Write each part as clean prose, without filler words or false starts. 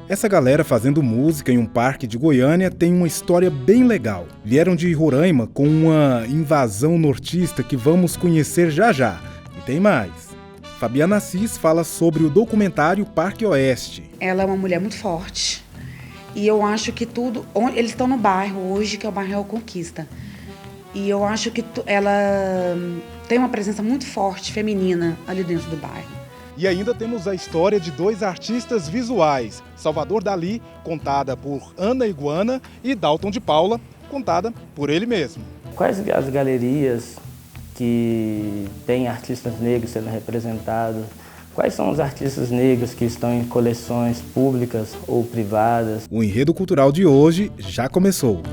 Essa galera fazendo música em um parque de Goiânia tem uma história bem legal. Vieram de Roraima com uma invasão nortista que vamos conhecer já já. E tem mais. Fabiana Assis fala sobre o documentário Parque Oeste. Ela é uma mulher muito forte. E eu acho que tudo... Eles estão no bairro hoje, que é o bairro Real Conquista. E eu acho que ela tem uma presença muito forte, feminina, ali dentro do bairro. E ainda temos a história de dois artistas visuais. Salvador Dalí, contada por Ana Iguana, e Dalton de Paula, contada por ele mesmo. Quais as galerias que têm artistas negros sendo representados? Quais são os artistas negros que estão em coleções públicas ou privadas? O enredo cultural de hoje já começou.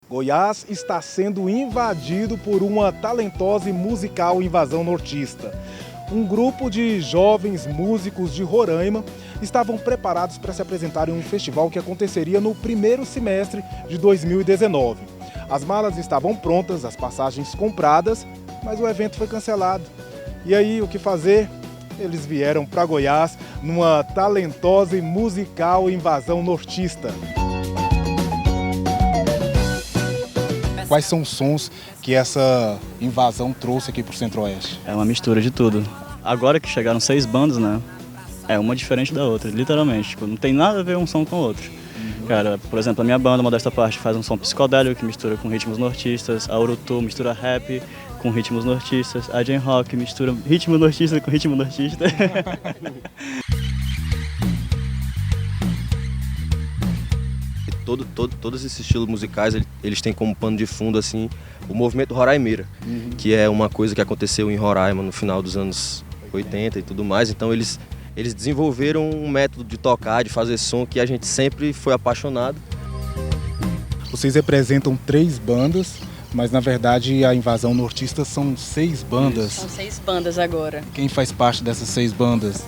Goiás está sendo invadido por uma talentosa e musical invasão nortista. Um grupo de jovens músicos de Roraima estavam preparados para se apresentar em um festival que aconteceria no primeiro semestre de 2019. As malas estavam prontas, as passagens compradas, mas o evento foi cancelado. E aí, o que fazer? Eles vieram para Goiás numa talentosa e musical invasão nortista. Quais são os sons que essa invasão trouxe aqui para o Centro-Oeste? É uma mistura de tudo. Agora que chegaram 6 bandas, né? É uma diferente da outra, literalmente. Tipo, não tem nada a ver um som com o outro. Cara, por exemplo, a minha banda, Modesta Parte, faz um som psicodélico que mistura com ritmos nortistas. A Urutu mistura rap com ritmos nortistas. A Jam Rock mistura ritmo nortista com ritmo nortista. Todos esses estilos musicais, eles têm como pano de fundo assim, o movimento roraimeira, que é uma coisa que aconteceu em Roraima no final dos anos 80 e tudo mais. Então eles desenvolveram um método de tocar, de fazer som que a gente sempre foi apaixonado. Vocês representam 3 bandas, mas na verdade a invasão nortista são 6 bandas. São 6 bandas agora. Quem faz parte dessas 6 bandas?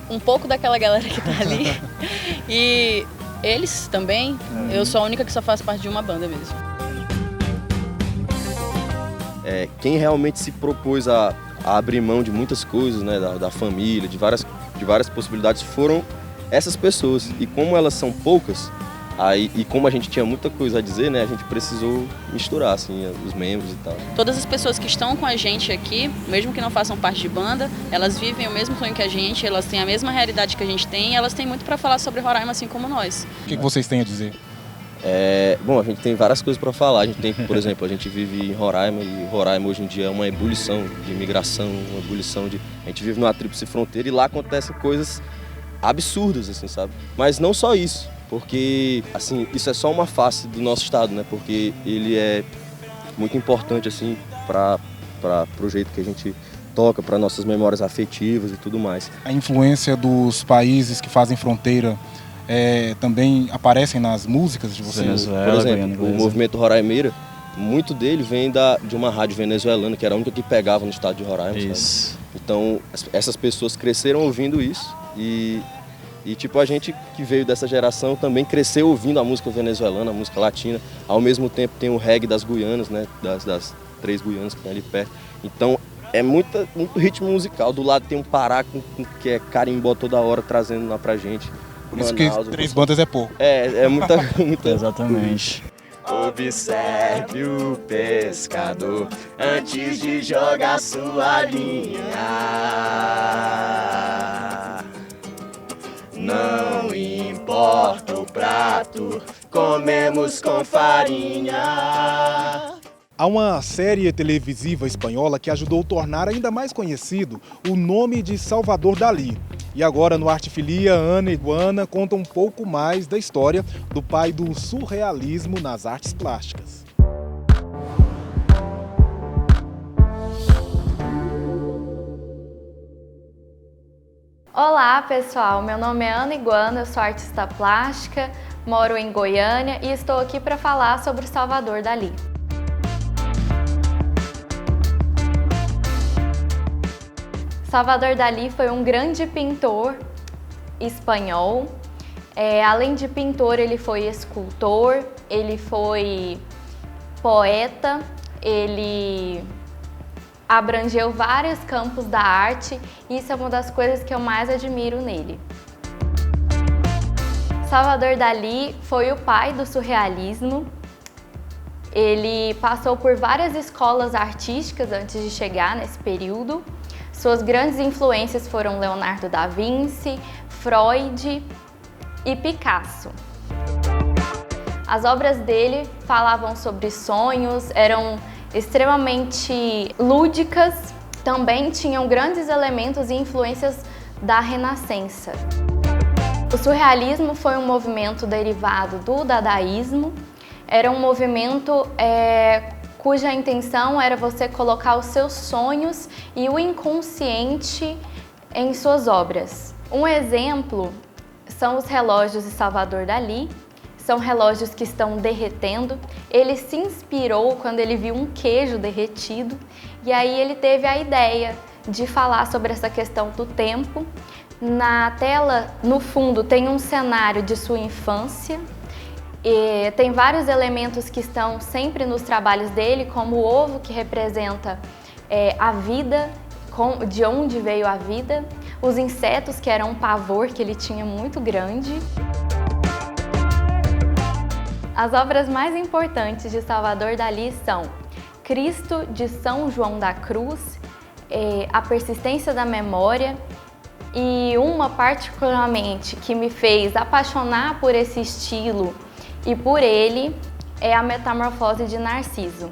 Um pouco daquela galera que tá ali. E eles também. Eu sou a única que só faço parte de uma banda mesmo. Quem realmente se propôs a abrir mão de muitas coisas, né, da família, de várias possibilidades, foram essas pessoas. E como elas são poucas, e como a gente tinha muita coisa a dizer, né, a gente precisou misturar assim, os membros e tal. Todas as pessoas que estão com a gente aqui, mesmo que não façam parte de banda, elas vivem o mesmo sonho que a gente, elas têm a mesma realidade que a gente tem, e elas têm muito para falar sobre Roraima, assim como nós. O que vocês têm a dizer? Bom, a gente tem várias coisas para falar. A gente tem, por exemplo, a gente vive em Roraima, e Roraima hoje em dia é uma ebulição de imigração, uma ebulição de... A gente vive numa tríplice fronteira e lá acontecem coisas absurdas, assim, sabe? Mas não só isso. Porque, assim, isso é só uma face do nosso estado, né? Porque ele é muito importante, assim, para o jeito que a gente toca, para nossas memórias afetivas e tudo mais. A influência dos países que fazem fronteira também aparecem nas músicas de vocês? Venezuela, por exemplo, o movimento roraimeira, muito dele vem de uma rádio venezuelana, que era a única que pegava no estado de Roraima. Isso. Sabe? Então, essas pessoas cresceram ouvindo isso e tipo, a gente que veio dessa geração também cresceu ouvindo a música venezuelana, a música latina. Ao mesmo tempo tem o reggae das Guianas, né? Das 3 Guianas que tem ali perto. Então é muito ritmo musical. Do lado tem um Pará que é carimbó toda hora trazendo lá pra gente. Por isso que 3 bandas é pouco. É muita... Exatamente. Observe o pescador antes de jogar sua linha. Não importa o prato, comemos com farinha. Há uma série televisiva espanhola que ajudou a tornar ainda mais conhecido o nome de Salvador Dalí. E agora no Artefilia, Ana Iguana conta um pouco mais da história do pai do surrealismo nas artes plásticas. Olá pessoal, meu nome é Ana Iguana, eu sou artista plástica, moro em Goiânia e estou aqui para falar sobre Salvador Dalí. Salvador Dalí foi um grande pintor espanhol. Além de pintor, ele foi escultor, ele foi poeta, ele abrangeu vários campos da arte e isso é uma das coisas que eu mais admiro nele. Salvador Dalí foi o pai do surrealismo. Ele passou por várias escolas artísticas antes de chegar nesse período. Suas grandes influências foram Leonardo da Vinci, Freud e Picasso. As obras dele falavam sobre sonhos, eram extremamente lúdicas, também tinham grandes elementos e influências da Renascença. O surrealismo foi um movimento derivado do dadaísmo, era um movimento cuja intenção era você colocar os seus sonhos e o inconsciente em suas obras. Um exemplo são os relógios de Salvador Dalí. São relógios que estão derretendo. Ele se inspirou quando ele viu um queijo derretido e aí ele teve a ideia de falar sobre essa questão do tempo. Na tela, no fundo, tem um cenário de sua infância. E tem vários elementos que estão sempre nos trabalhos dele, como o ovo, que representa a vida, de onde veio a vida, os insetos, que era um pavor que ele tinha muito grande. As obras mais importantes de Salvador Dalí são Cristo de São João da Cruz, A Persistência da Memória e uma particularmente que me fez apaixonar por esse estilo e por ele é A Metamorfose de Narciso.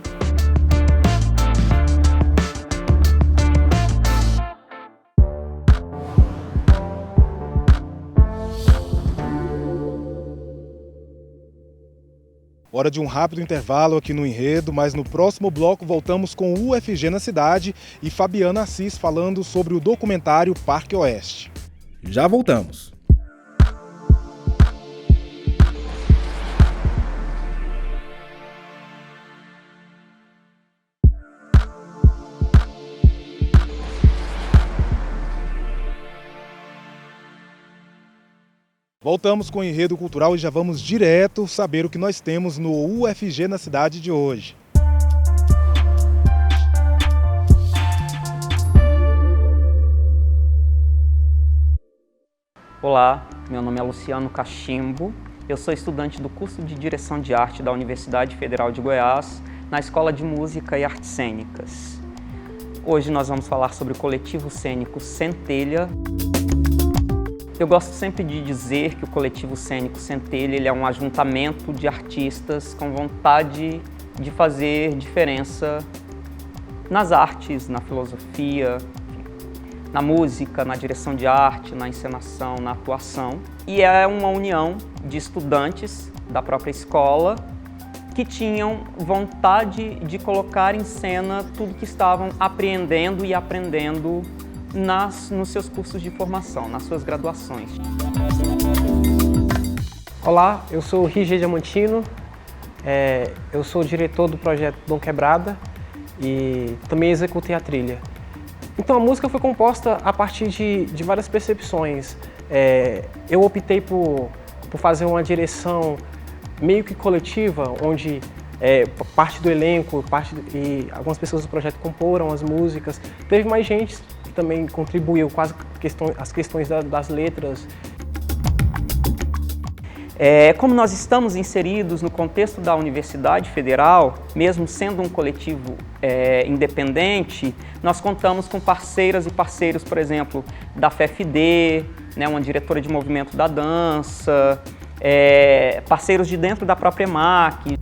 Hora de um rápido intervalo aqui no Enredo, mas no próximo bloco voltamos com o UFG na Cidade e Fabiana Assis falando sobre o documentário Parque Oeste. Já voltamos. Voltamos com o Enredo Cultural e já vamos direto saber o que nós temos no UFG na Cidade de hoje. Olá, meu nome é Luciano Cachimbo, eu sou estudante do curso de Direção de Arte da Universidade Federal de Goiás, na Escola de Música e Artes Cênicas. Hoje nós vamos falar sobre o coletivo cênico Centelha. Eu gosto sempre de dizer que o coletivo cênico Centelha ele é um ajuntamento de artistas com vontade de fazer diferença nas artes, na filosofia, na música, na direção de arte, na encenação, na atuação. E é uma união de estudantes da própria escola que tinham vontade de colocar em cena tudo que estavam apreendendo e aprendendo nos seus cursos de formação, nas suas graduações. Olá, eu sou o Rigi Diamantino, eu sou o diretor do projeto Dom Quebrada e também executei a trilha. Então a música foi composta a partir de várias percepções. Eu optei por fazer uma direção meio que coletiva, onde parte do elenco e algumas pessoas do projeto comporam as músicas. Teve mais gente que também contribuiu com as questões das letras. Como nós estamos inseridos no contexto da Universidade Federal, mesmo sendo um coletivo independente, nós contamos com parceiras e parceiros, por exemplo, da FFD, né, uma diretora de movimento da dança, parceiros de dentro da própria EMAC.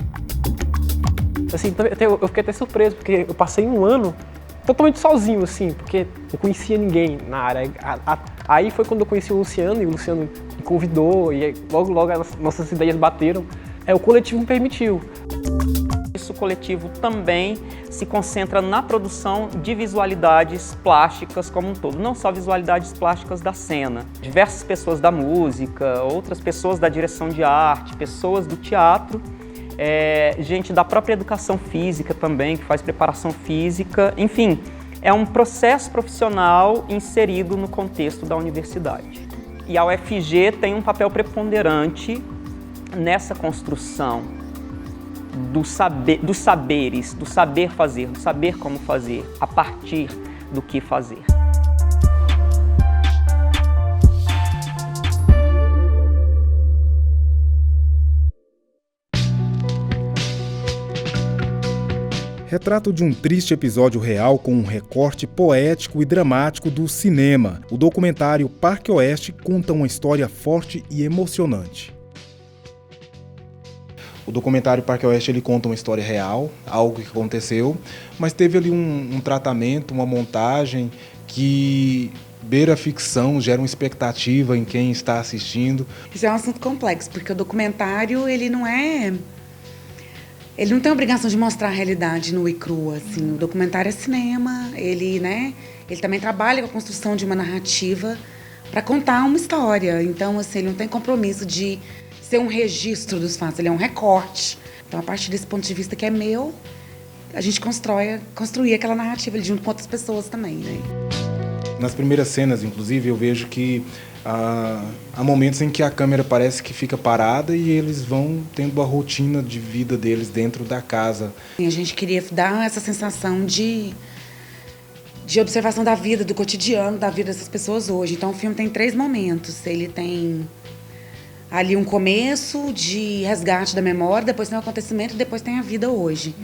Assim, eu fiquei até surpreso, porque eu passei um ano totalmente sozinho, assim, porque não conhecia ninguém na área. Aí foi quando eu conheci o Luciano, e o Luciano me convidou, e logo as nossas ideias bateram. O coletivo me permitiu. esforço coletivo também se concentra na produção de visualidades plásticas como um todo, não só visualidades plásticas da cena. Diversas pessoas da música, outras pessoas da direção de arte, pessoas do teatro, gente da própria educação física também, que faz preparação física, enfim, é um processo profissional inserido no contexto da universidade. E a UFG tem um papel preponderante nessa construção dos saberes, do saber fazer, do saber como fazer, a partir do que fazer. Retrato de um triste episódio real com um recorte poético e dramático do cinema. O documentário Parque Oeste conta uma história forte e emocionante. O documentário Parque Oeste ele conta uma história real, algo que aconteceu, mas teve ali um tratamento, uma montagem que beira a ficção, gera uma expectativa em quem está assistindo. Isso é um assunto complexo, porque o documentário ele não tem a obrigação de mostrar a realidade nua e crua, assim. O documentário é cinema, ele também trabalha com a construção de uma narrativa para contar uma história. Então, assim, ele não tem compromisso de ser um registro dos fatos, ele é um recorte. Então, a partir desse ponto de vista que é meu, a gente construir aquela narrativa junto com outras pessoas também, né? Nas primeiras cenas, inclusive, eu vejo que há momentos em que a câmera parece que fica parada e eles vão tendo a rotina de vida deles dentro da casa. A gente queria dar essa sensação de observação da vida, do cotidiano, da vida dessas pessoas hoje. Então, o filme tem 3 momentos. Ele tem ali um começo de resgate da memória, depois tem o acontecimento e depois tem a vida hoje.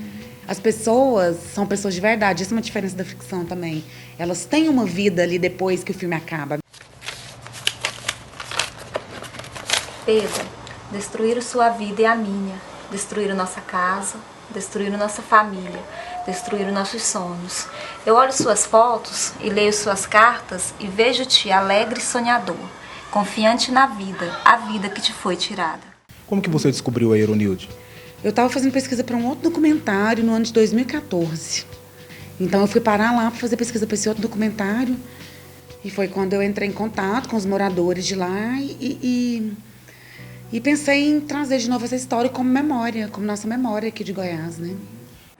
As pessoas são pessoas de verdade, isso é uma diferença da ficção também. Elas têm uma vida ali depois que o filme acaba. Pedro, destruíram sua vida e a minha, destruíram nossa casa, destruíram nossa família, destruíram nossos sonhos. Eu olho suas fotos e leio suas cartas e vejo-te alegre e sonhador, confiante na vida, a vida que te foi tirada. Como que você descobriu a Aeronilde? Eu estava fazendo pesquisa para um outro documentário no ano de 2014. Então eu fui parar lá para fazer pesquisa para esse outro documentário e foi quando eu entrei em contato com os moradores de lá e pensei em trazer de novo essa história como memória, como nossa memória aqui de Goiás, né?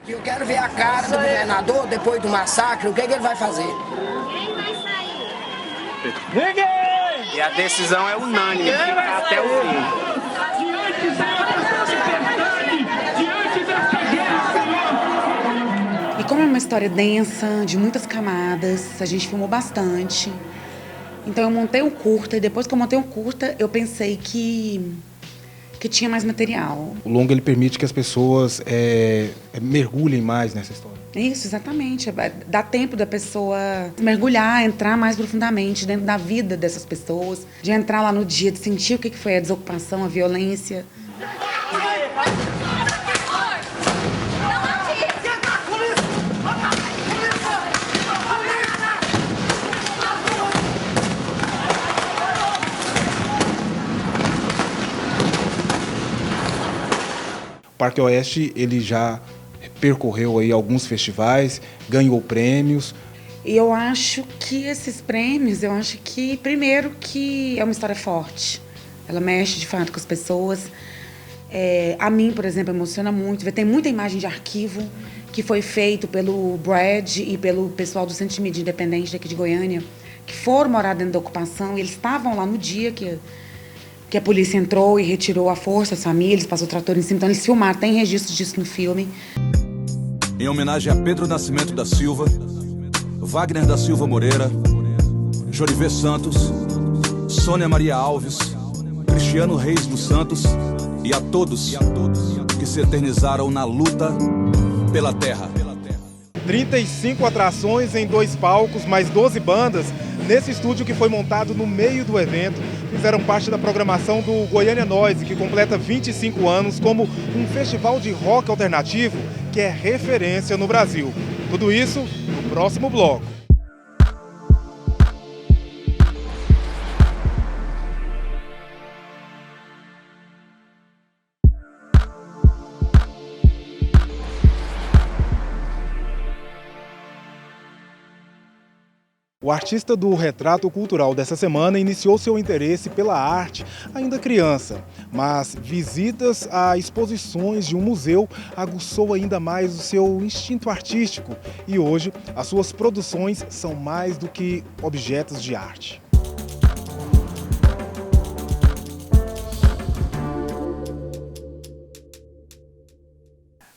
Eu quero ver a cara do governador depois do massacre, o que ele vai fazer? Quem vai sair? Ninguém! E a decisão é unânime, fica até o fim. Diante dessa liberdade, diante dessa guerra. E como é uma história densa, de muitas camadas, a gente filmou bastante. Então eu montei um curta e depois que eu montei um curta, eu pensei que tinha mais material. O longa ele permite que as pessoas mergulhem mais nessa história. Isso, exatamente. Dá tempo da pessoa mergulhar, entrar mais profundamente dentro da vida dessas pessoas, de entrar lá no dia, de sentir o que foi a desocupação, a violência. O Parque Oeste ele já percorreu aí alguns festivais, ganhou prêmios. E eu acho que esses prêmios, primeiro que é uma história forte. Ela mexe de fato com as pessoas. A mim, por exemplo, emociona muito. Tem muita imagem de arquivo que foi feito pelo Brad e pelo pessoal do Centro de Mídia Independente daqui de Goiânia, que foram morar dentro da ocupação e eles estavam lá no dia que a polícia entrou e retirou à força as famílias, passou o trator em cima. Então eles filmaram, tem registro disso no filme. Em homenagem a Pedro Nascimento da Silva, Wagner da Silva Moreira, Jorivê Santos, Sônia Maria Alves, Cristiano Reis dos Santos e a todos que se eternizaram na luta pela terra. 35 atrações em 2 palcos, mais 12 bandas, nesse estúdio que foi montado no meio do evento, fizeram parte da programação do Goiânia Noise, que completa 25 anos como um festival de rock alternativo que é referência no Brasil. Tudo isso no próximo bloco. O artista do Retrato Cultural dessa semana iniciou seu interesse pela arte ainda criança, mas visitas a exposições de um museu aguçou ainda mais o seu instinto artístico e hoje as suas produções são mais do que objetos de arte.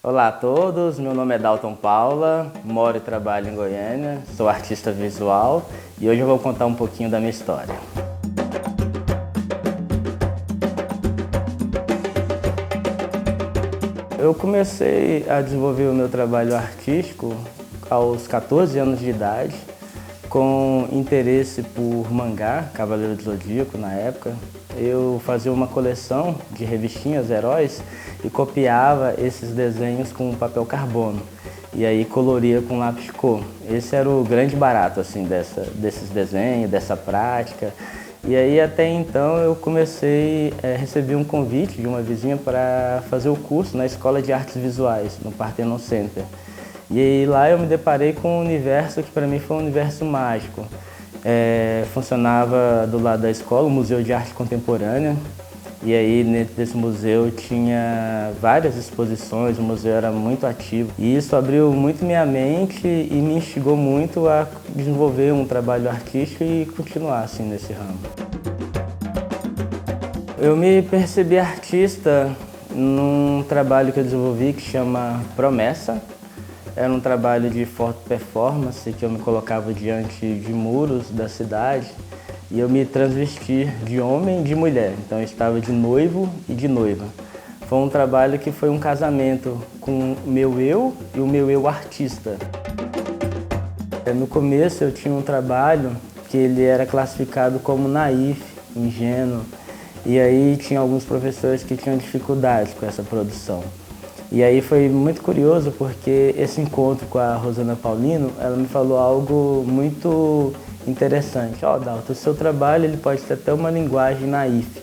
Olá a todos, meu nome é Dalton Paula, moro e trabalho em Goiânia, sou artista visual e hoje eu vou contar um pouquinho da minha história. Eu comecei a desenvolver o meu trabalho artístico aos 14 anos de idade, com interesse por mangá, Cavaleiro do Zodíaco na época. Eu fazia uma coleção de revistinhas heróis e copiava esses desenhos com papel carbono e aí coloria com lápis de cor. Esse era o grande barato assim, desses desenhos, dessa prática. E aí até então eu comecei a receber um convite de uma vizinha para fazer o curso na Escola de Artes Visuais, no Parthenon Center. E aí lá eu me deparei com um universo que para mim foi um universo mágico. Funcionava do lado da escola, o Museu de Arte Contemporânea, e aí nesse museu tinha várias exposições, o museu era muito ativo. E isso abriu muito minha mente e me instigou muito a desenvolver um trabalho artístico e continuar assim nesse ramo. Eu me percebi artista num trabalho que eu desenvolvi que chama Promessa. Era um trabalho de foto performance que eu me colocava diante de muros da cidade e eu me transvesti de homem e de mulher. Então eu estava de noivo e de noiva. Foi um trabalho que foi um casamento com o meu eu e o meu eu artista. No começo eu tinha um trabalho que ele era classificado como naif, ingênuo, e aí tinha alguns professores que tinham dificuldades com essa produção. E aí foi muito curioso porque esse encontro com a Rosana Paulino, ela me falou algo muito interessante. Dalton, o seu trabalho ele pode ter até uma linguagem naif,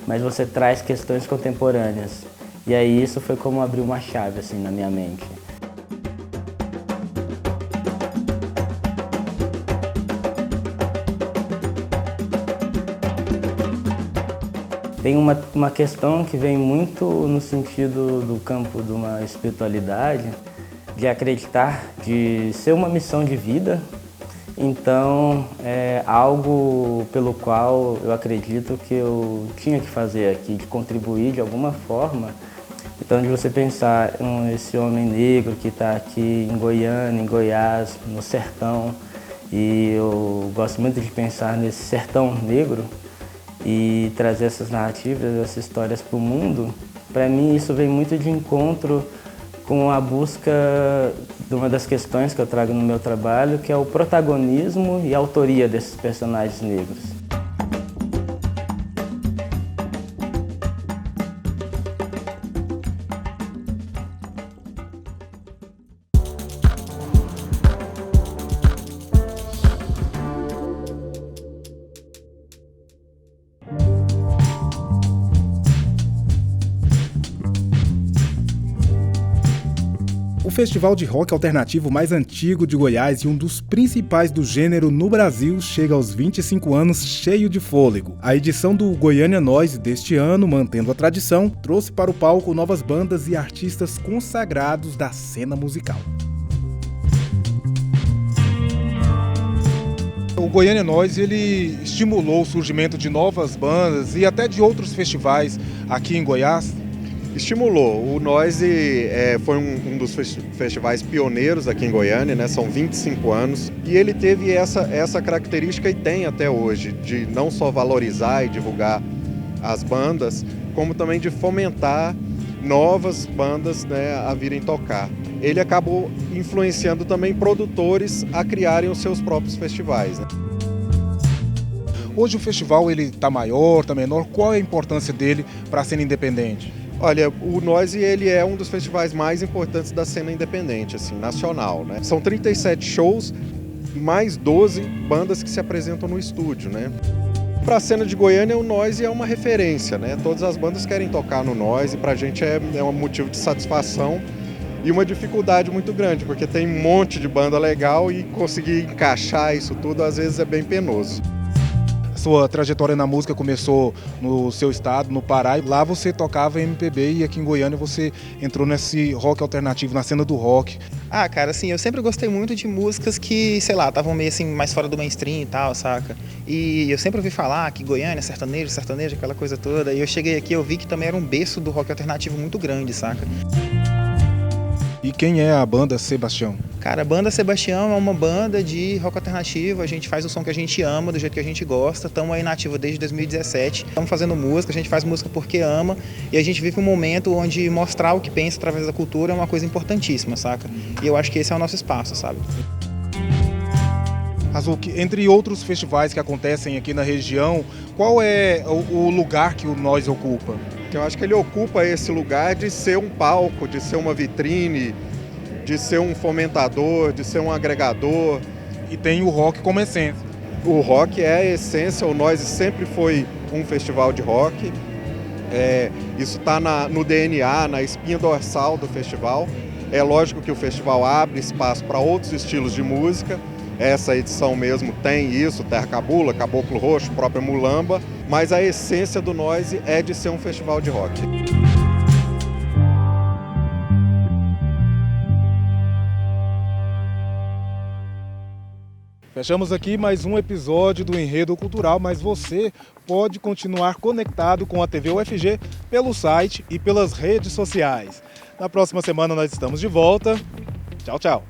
mas você traz questões contemporâneas. E aí isso foi como abrir uma chave assim, na minha mente. Tem uma questão que vem muito no sentido do campo de uma espiritualidade, de acreditar, de ser uma missão de vida. Então, é algo pelo qual eu acredito que eu tinha que fazer aqui, de contribuir de alguma forma. Então, de você pensar esse homem negro que está aqui em Goiânia, em Goiás, no sertão, e eu gosto muito de pensar nesse sertão negro, e trazer essas narrativas, essas histórias para o mundo, para mim isso vem muito de encontro com a busca de uma das questões que eu trago no meu trabalho, que é o protagonismo e a autoria desses personagens negros. O festival de rock alternativo mais antigo de Goiás e um dos principais do gênero no Brasil chega aos 25 anos cheio de fôlego. A edição do Goiânia Noise deste ano, mantendo a tradição, trouxe para o palco novas bandas e artistas consagrados da cena musical. O Goiânia Noise ele estimulou o surgimento de novas bandas e até de outros festivais aqui em Goiás. Estimulou. O Noise foi um dos festivais pioneiros aqui em Goiânia, né? São 25 anos. E ele teve essa característica, e tem até hoje, de não só valorizar e divulgar as bandas, como também de fomentar novas bandas, né, a virem tocar. Ele acabou influenciando também produtores a criarem os seus próprios festivais, né? Hoje o festival está maior, está menor. Qual é a importância dele para a cena independente? Olha, o Noise ele é um dos festivais mais importantes da cena independente, assim, nacional, né? São 37 shows, mais 12 bandas que se apresentam no estúdio, né? Para a cena de Goiânia, o Noise é uma referência, né? Todas as bandas querem tocar no Noise, para a gente é um motivo de satisfação e uma dificuldade muito grande, porque tem um monte de banda legal e conseguir encaixar isso tudo às vezes é bem penoso. Sua trajetória na música começou no seu estado, no Pará, e lá você tocava MPB e aqui em Goiânia você entrou nesse rock alternativo, na cena do rock. Ah, cara, assim, eu sempre gostei muito de músicas que, sei lá, estavam meio assim, mais fora do mainstream e tal, saca? E eu sempre ouvi falar que Goiânia, sertanejo, aquela coisa toda, e eu cheguei aqui e eu vi que também era um berço do rock alternativo muito grande, saca? E quem é a banda Sebastião? Cara, a banda Sebastião é uma banda de rock alternativo, a gente faz o som que a gente ama, do jeito que a gente gosta, estamos aí na ativa desde 2017, estamos fazendo música, a gente faz música porque ama, e a gente vive um momento onde mostrar o que pensa através da cultura é uma coisa importantíssima, saca? E eu acho que esse é o nosso espaço, sabe? Azul, entre outros festivais que acontecem aqui na região, qual é o lugar que o Nós ocupa? Eu acho que ele ocupa esse lugar de ser um palco, de ser uma vitrine, de ser um fomentador, de ser um agregador. E tem o rock como essência. O rock é a essência, o Nós sempre foi um festival de rock. Isso está no DNA, na espinha dorsal do festival. É lógico que o festival abre espaço para outros estilos de música. Essa edição mesmo tem isso, Terra Cabula, Caboclo Roxo, própria Mulamba, mas a essência do Noise é de ser um festival de rock. Fechamos aqui mais um episódio do Enredo Cultural, mas você pode continuar conectado com a TV UFG pelo site e pelas redes sociais. Na próxima semana nós estamos de volta. Tchau, tchau.